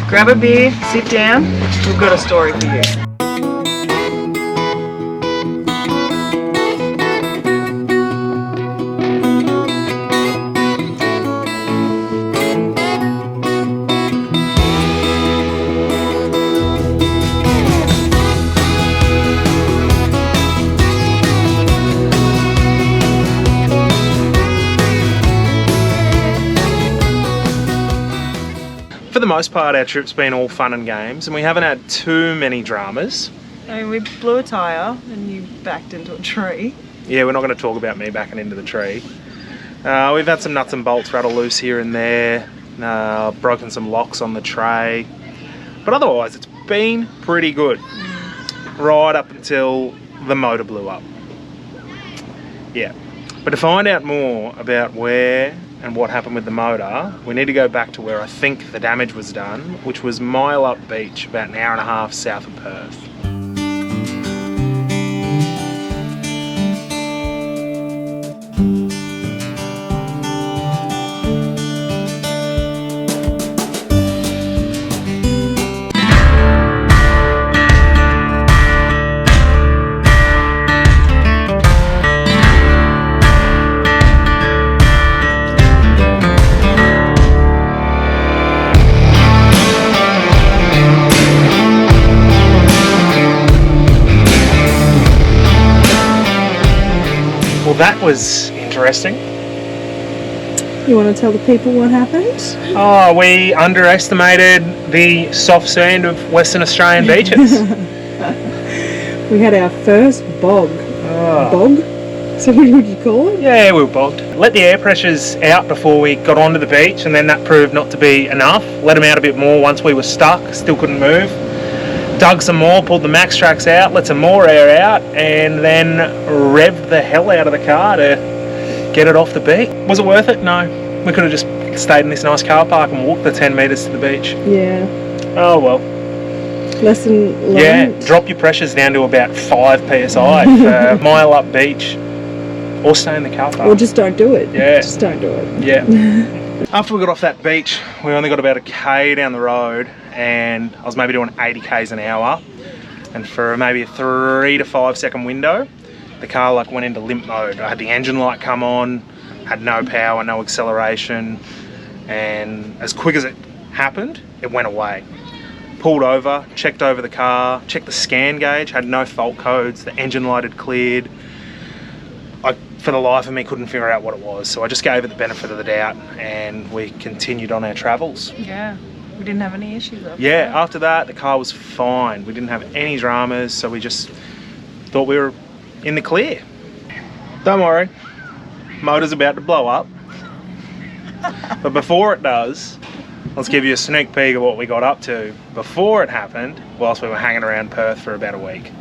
Grab a beer, sit down, we've got a story for you. For the most part, our trip's been all fun and games, and we haven't had too many dramas. I mean, we blew a tyre and you backed into a tree. Yeah, we're not going to talk about me backing into the tree. We've had some nuts and bolts rattle loose here and there, broken some locks on the tray, but otherwise it's been pretty good. Right up until the motor blew up. Yeah, but to find out more about where and what happened with the motor, we need to go back to where I think the damage was done, which was Myalup Beach, about an hour and a half south of Perth. Well, that was interesting. You want to tell the people what happened? Oh, we underestimated the soft sand of Western Australian beaches. We had our first bog. Bog? So what would you call it? Yeah, we were bogged. Let the air pressures out before we got onto the beach, and then that proved not to be enough. Let them out a bit more once we were stuck, still couldn't move. Dug some more, pulled the max tracks out, let some more air out, and then revved the hell out of the car to get it off the beach. Was it worth it? No. We could have just stayed in this nice car park and walked the 10 metres to the beach. Yeah. Oh well. Lesson learned. Yeah, drop your pressures down to about 5 psi for Myalup Beach, or stay in the car park. Or just don't do it. Yeah. Just don't do it. Yeah. After we got off that beach, we only got about a K down the road, and I was maybe doing 80 Ks an hour, and for maybe a 3 to 5 second window, the car like went into limp mode. I had the engine light come on, had no power, no acceleration, and as quick as it happened, it went away. Pulled over, checked over the car, checked the scan gauge, had no fault codes, the engine light had cleared. I, for the life of me, couldn't figure out what it was, so I just gave it the benefit of the doubt, and we continued on our travels. Yeah. We didn't have any issues after that. After that, the car was fine. We didn't have any dramas, so we just thought we were in the clear. Don't worry, motor's about to blow up. But before it does, let's give you a sneak peek of what we got up to before it happened, whilst we were hanging around Perth for about a week.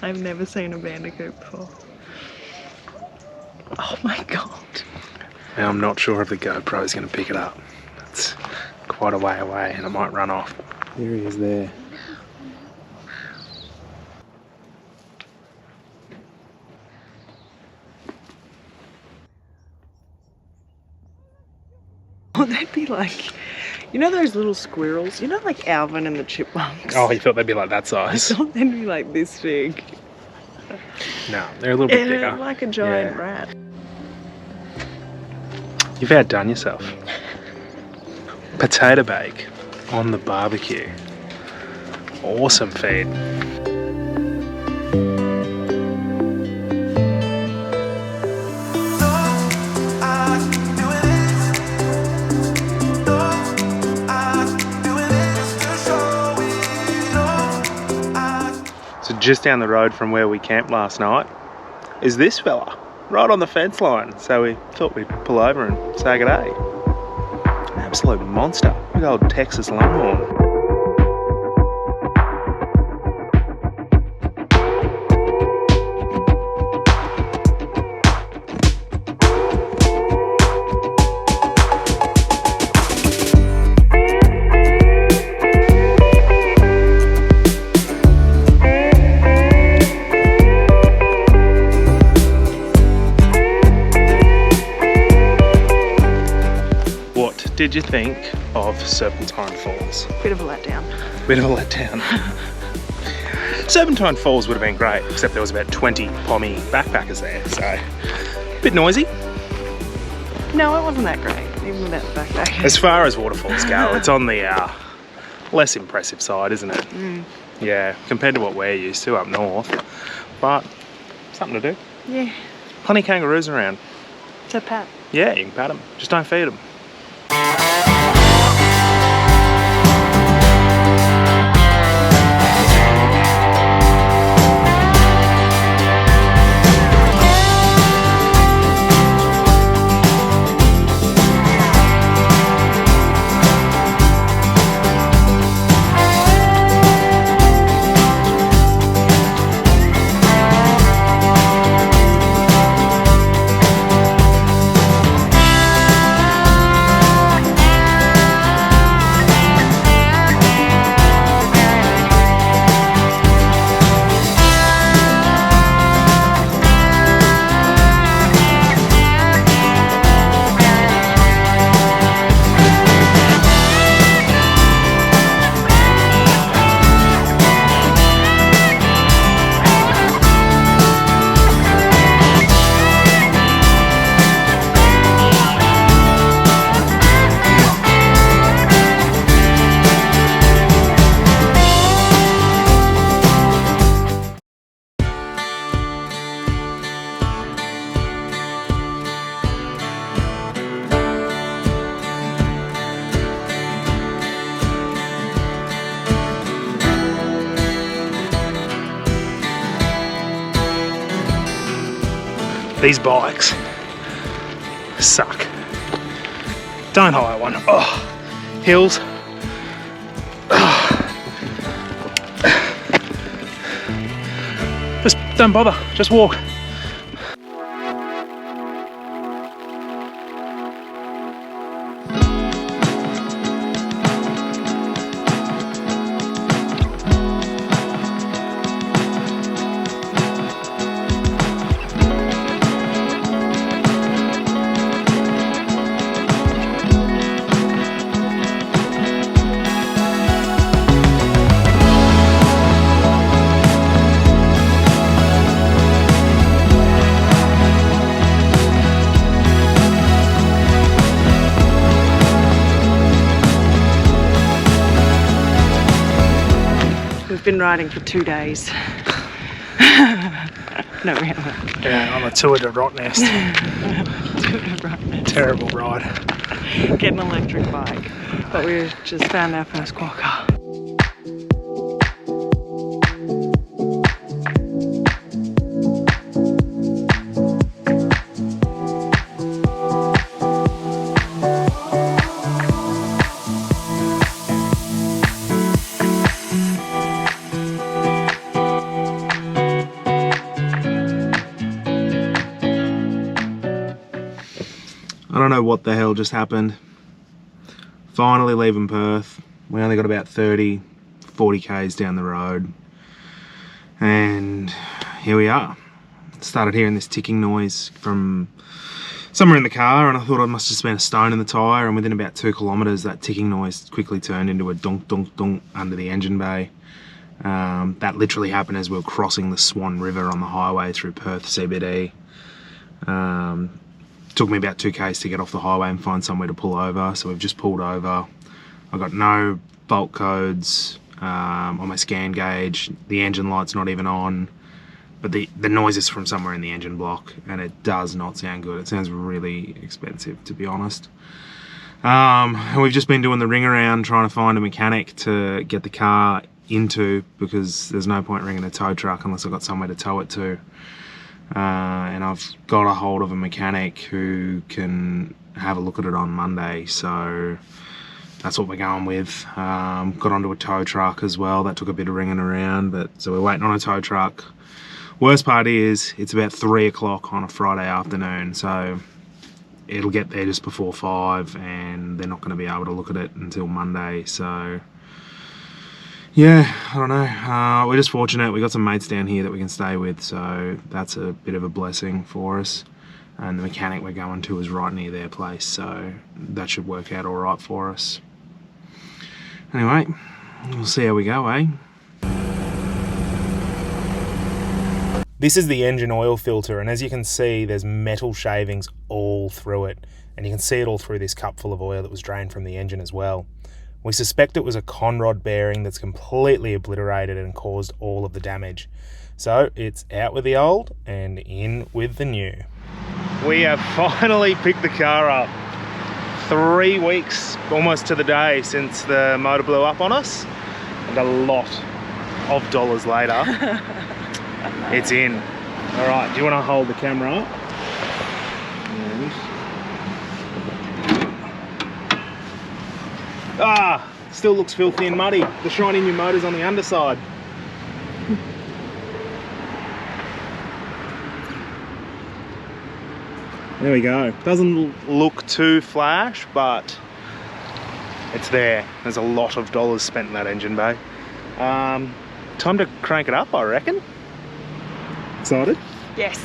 I've never seen a bandicoot before. Oh my god. Now I'm not sure if the GoPro is going to pick it up. It's quite a way away and it might run off. There he is there. Oh, they'd be like, you know those little squirrels? You know, like Alvin and the Chipmunks? Oh, you thought they'd be like that size? I thought they'd be like this big. No, they're a little bit bigger. They're like a giant rat. You've outdone yourself. Potato bake on the barbecue. Awesome feed. just down the road from where we camped last night is this fella, right on the fence line. So we thought we'd pull over and say good day. An absolute monster, big old Texas Longhorn. Did you think of Serpentine Falls? Bit of a letdown. Bit of a letdown. Serpentine Falls would have been great, except there was about 20 pommy backpackers there, so a bit noisy. No, it wasn't that great, even without the backpack. As far as waterfalls go, it's on the less impressive side, isn't it? Mm. Yeah, compared to what we're used to up north, but something to do. Yeah. Plenty of kangaroos around. So pat. Yeah, you can pat them, just don't feed them. These bikes suck. Don't hire one. Oh, hills. Oh. Just don't bother, just walk. We've been riding for 2 days. No, we haven't. Yeah, on a tour to Rottnest. Terrible ride. Get an electric bike. But we just found our first quokka. I don't know what the hell just happened. Finally leaving Perth. We only got about 30, 40 k's down the road. And here we are. Started hearing this ticking noise from somewhere in the car, and I thought I must have spent a stone in the tyre, and within about 2 kilometres that ticking noise quickly turned into a donk donk donk under the engine bay. That literally happened as we were crossing the Swan River on the highway through Perth CBD. Took me about 2 k's to get off the highway and find somewhere to pull over, so we've just pulled over. I've got no bolt codes on my scan gauge. The engine light's not even on, but the noise is from somewhere in the engine block, and it does not sound good. It sounds really expensive, to be honest. And we've just been doing the ring around trying to find a mechanic to get the car into, because there's no point ringing a tow truck unless I've got somewhere to tow it to. And I've got a hold of a mechanic who can have a look at it on Monday, so that's what we're going with. Got onto a tow truck as well. That took a bit of ringing around, but so we're waiting on a tow truck. Worst part is it's about 3 o'clock on a Friday afternoon, so it'll get there just before 5, and they're not going to be able to look at it until Monday. So yeah, I don't know. We're just fortunate. We got some mates down here that we can stay with, so that's a bit of a blessing for us. And the mechanic we're going to is right near their place, so that should work out all right for us. Anyway, we'll see how we go, eh? This is the engine oil filter, and as you can see, there's metal shavings all through it, and you can see it all through this cup full of oil that was drained from the engine as well. We suspect it was a conrod bearing that's completely obliterated and caused all of the damage. So it's out with the old and in with the new. We have finally picked the car up. 3 weeks, almost to the day, since the motor blew up on us, and a lot of dollars later. It's in. All right, do you want to hold the camera up? And still looks filthy and muddy. The shiny new motor's on the underside. There we go. Doesn't look too flash, but it's there. There's a lot of dollars spent in that engine bay. Time to crank it up, I reckon. Excited? Yes.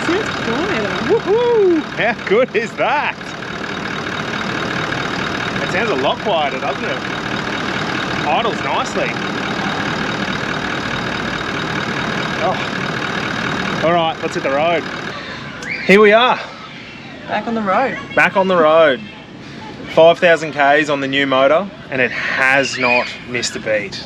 Sounds quieter. Woohoo! How good is that? It sounds a lot quieter, doesn't it? Idles nicely. Oh. All right, let's hit the road. Here we are. Back on the road. Back on the road. 5,000 Ks on the new motor, and it has not missed a beat.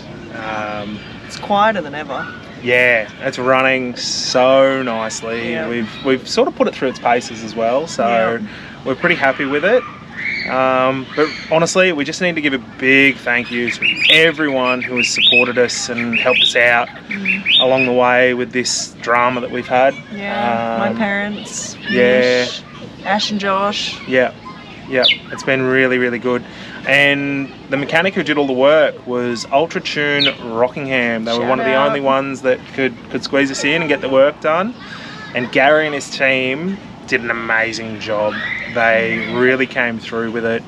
It's quieter than ever. Yeah, it's running so nicely. Yeah. We've sort of put it through its paces as well, so we're pretty happy with it. But honestly, we just need to give a big thank you to everyone who has supported us and helped us out along the way with this drama that we've had. Yeah, my parents, yeah, Mish, Ash and Josh. Yeah, it's been really, really good. And the mechanic who did all the work was Ultra Tune Rockingham. They were one of the only ones that could squeeze us in and get the work done. And Gary and his team did an amazing job. They really came through with it.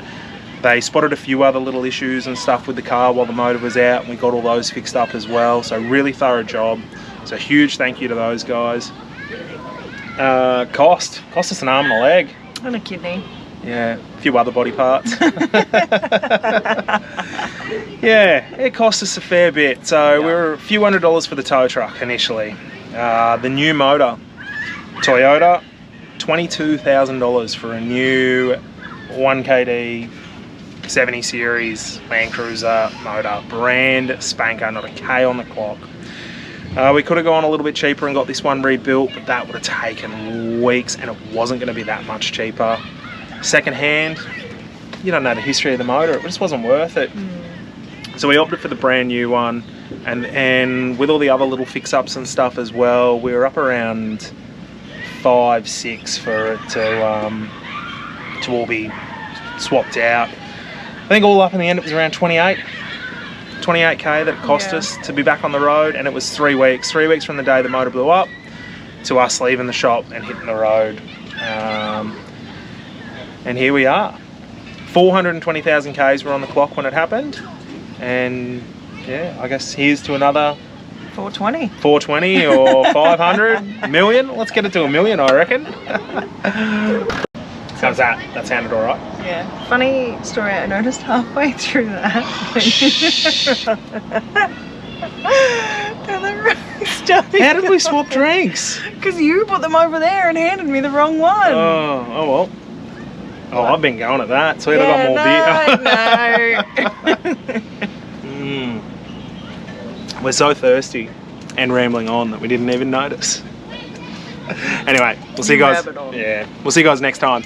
They spotted a few other little issues and stuff with the car while the motor was out, and we got all those fixed up as well. So really thorough job. So huge thank you to those guys. Cost us an arm and a leg. And a kidney. Yeah, a few other body parts. Yeah, it cost us a fair bit. So we were a few $100s for the tow truck initially. The new motor, Toyota, $22,000 for a new 1KD 70 series Landcruiser motor. Brand spanker, not a K on the clock. We could have gone a little bit cheaper and got this one rebuilt, but that would have taken weeks, and it wasn't going to be that much cheaper. Second hand, you don't know the history of the motor, it just wasn't worth it. So we opted for the brand new one, and with all the other little fix-ups and stuff as well, we were up around 5-6 for it to all be swapped out. I think all up in the end it was around 28k that it cost us to be back on the road, and it was 3 weeks from the day the motor blew up to us leaving the shop and hitting the road. And here we are. 420,000 Ks were on the clock when it happened, and yeah, I guess here's to another 420 or 500 million. Let's get it to $1 million, I reckon. How's that? That sounded all right. Yeah. Funny story I noticed halfway through that. How did we swap drinks? Because you put them over there and handed me the wrong one. Oh well. Oh, I've been going at that, so I got more beer. No. We're so thirsty and rambling on that we didn't even notice. Anyway, we'll see you guys. Yeah, we'll see you guys next time.